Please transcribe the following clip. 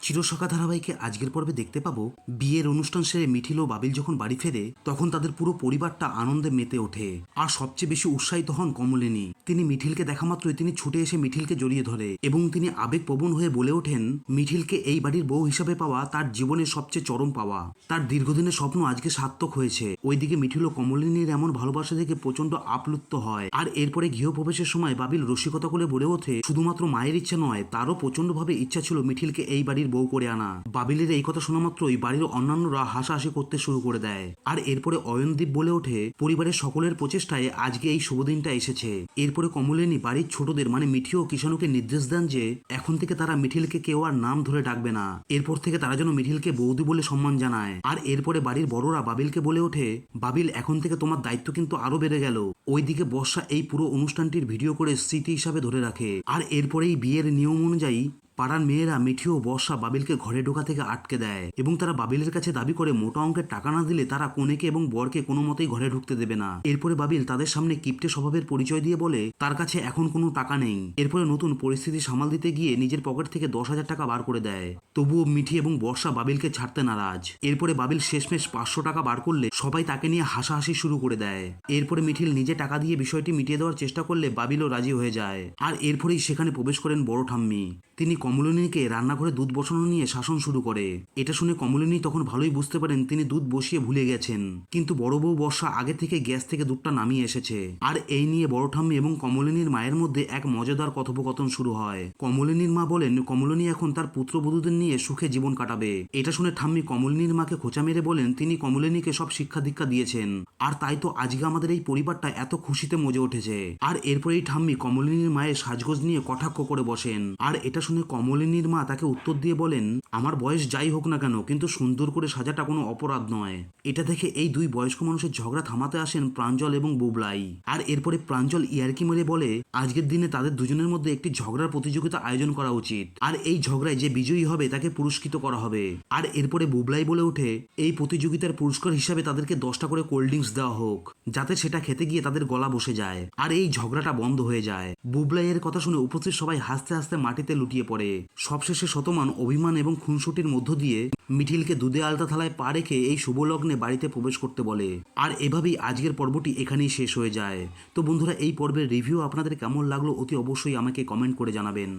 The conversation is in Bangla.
চিরসখা ধারাবাহিকে আজকের পর্বে দেখতে পাবো বিয়ের অনুষ্ঠান সেরে মিঠিল ও বাবিল যখন বাড়ি ফেরে তখন তাদের পুরো পরিবারটা আনন্দে মেতে ওঠে। আর সবচেয়ে বেশি উৎসাহিত হন কমলিনী। তিনি মিঠিলকে দেখা মাত্রই তিনি ছুটে এসে মিঠিলকে জড়িয়ে ধরে এবং তিনি আবেগপ্রবণ হয়ে বলে ওঠেন মিঠিলকে এই বাড়ির বউ হিসাবে পাওয়া তার জীবনের সবচেয়ে চরম পাওয়া। তার দীর্ঘদিনের স্বপ্ন আজকে সার্থক হয়েছে। ওইদিকে মিঠিল ও কমলিনীর এমন ভালোবাসা দেখে প্রচন্ড আপ্লুত হয়। আর এরপরে গৃহপ্রবেশের সময় বাবিল রসিকতা করে বলে ওঠে শুধুমাত্র মায়ের ইচ্ছা নয়, তারও প্রচন্ডভাবে ইচ্ছা ছিল মিঠিলকে এই বাড়ির বউ করে আনা। বাবিলের এই কথা শোনা মাত্রই বাড়ির অন্যান্যরা হাসাহাসি করতে শুরু করে দেয়। আর এরপরে অয়নদীপ বলে ওঠে পরিবারের সকলের প্রচেষ্টায় আজকে এই শুভ দিনটা এসেছে। এরপরে কমলিনী বাড়ির ছোটদের মানে মিঠি ও কিষাণুকে নির্দেশ দেন যে এখন থেকে তারা মিঠিলকে কেউ আর নাম ধরে ডাকবে না। এরপর থেকে তারা যেন মিঠিলকে বৌদি বলে সম্মান জানায়। আর এরপরে বাড়ির বড়রা বাবিলকে বলে ওঠে বাবিল এখন থেকে তোমার দায়িত্ব কিন্তু আরো বেড়ে গেল। ওইদিকে বর্ষা এই পুরো অনুষ্ঠানটির ভিডিও করে স্মৃতি হিসাবে ধরে রাখে। আর এরপরেই বিয়ের নিয়ম অনুযায়ী পাড়ার মেয়েরা মিঠি ও বর্ষা বাবিলকে ঘরে ঢোকা থেকে আটকে দেয় এবং তারা বাবিলের কাছে দাবি করে মোটা অঙ্কের টাকা না দিলে তারা কনেকে এবং বরকে কোনো মতেই ঘরে ঢুকতে দেবে না। এরপরে বাবিল তাদের সামনে কিপ্টে স্বভাবের পরিচয় দিয়ে বলে তার কাছে এখন কোনো টাকা নেই। এরপরে নতুন পরিস্থিতি সামাল দিতে গিয়ে নিজের পকেট থেকে 10,000 টাকা বার করে দেয়। তবুও মিঠি এবং বর্ষা বাবিলকে ছাড়তে নারাজ। এরপরে বাবিল শেষমেশ 500 টাকা বার করলে সবাই তাকে নিয়ে হাসাহাসি শুরু করে দেয়। এরপরে মিঠিল নিজে টাকা দিয়ে বিষয়টি মিটিয়ে দেওয়ার চেষ্টা করলে বাবিলও রাজি হয়ে যায়। আর এরপরেই সেখানে প্রবেশ করেন বড় ঠাম্মি। তিনি কমলিনীকে রান্নাঘরে দুধ বসানো নিয়ে শাসন শুরু করে। এটা শুনে কমলিনী তখন ভালোই বুঝতে পারেন তিনি দুধ বসিয়ে ভুলে গেছেন, কিন্তু বড় বউ বর্ষা আগে থেকে গ্যাস থেকে দুধটা নামিয়ে এসেছে। আর এই নিয়ে বড় ঠাম্মি এবং কমলিনীর মায়ের মধ্যে এক মজাদার কথোপকথন শুরু হয়। কমলিনীর মা বলেন কমলিনী এখন তার পুত্রবধূদের নিয়ে সুখে জীবন কাটাবে। এটা শুনে ঠাম্মি কমলিনীর মাকে খোঁচা মেরে বলেন তিনি কমলিনীকে সব শিক্ষা দীক্ষা দিয়েছেন, আর তাই তো আজকে আমাদের এই পরিবারটা এত খুশিতে মজে উঠেছে। আর এরপরেই ঠাম্মি কমলিনীর মায়ের সাজগোজ নিয়ে কটাক্ষ করে বসেন। আর এটা শুনে কমলিনীর মা তাকে উত্তর দিয়ে বলেন আমার বয়স যাই হোক না কেন কিন্তু সুন্দর করে সাজাটা কোনো অপরাধ নয়। এটা দেখে এই দুই বয়স্ক মানুষের ঝগড়া থামাতে আসেন প্রাঞ্জল এবং বুবলাই। আর এরপরে প্রাঞ্জল ইয়ার্কি মেরে বলে আজকের দিনে তাদের দুজনের মধ্যে একটি ঝগড়ার প্রতিযোগিতা আয়োজন করা উচিত, আর এই ঝগড়ায় যে বিজয়ী হবে তাকে পুরস্কৃত করা হবে। আর এরপরে বুবলাই বলে ওঠে এই প্রতিযোগিতার পুরস্কার হিসাবে তাদেরকে 10টা করে কোল্ড ড্রিঙ্কস দেওয়া হোক, যাতে সেটা খেতে গিয়ে তাদের গলা বসে যায় আর এই ঝগড়াটা বন্ধ হয়ে যায়। বুবলাইয়ের কথা শুনে উপস্থিত সবাই হাসতে হাসতে মাটিতে লুটিয়ে পড়ে। সবশেষে শতমান অভিমান এবং খুনসুটির মধ্য দিয়ে মিঠিলকে দুধে আলতা থালায় পা রেখে এই শুভ লগ্নে বাড়িতে প্রবেশ করতে বলে। আর এভাবেই আজকের পর্বটি এখানেই শেষ হয়ে যায়। তো বন্ধুরা এই পর্বের রিভিউ আপনাদের কেমন লাগলো অতি অবশ্যই আমাকে কমেন্ট করে জানাবেন।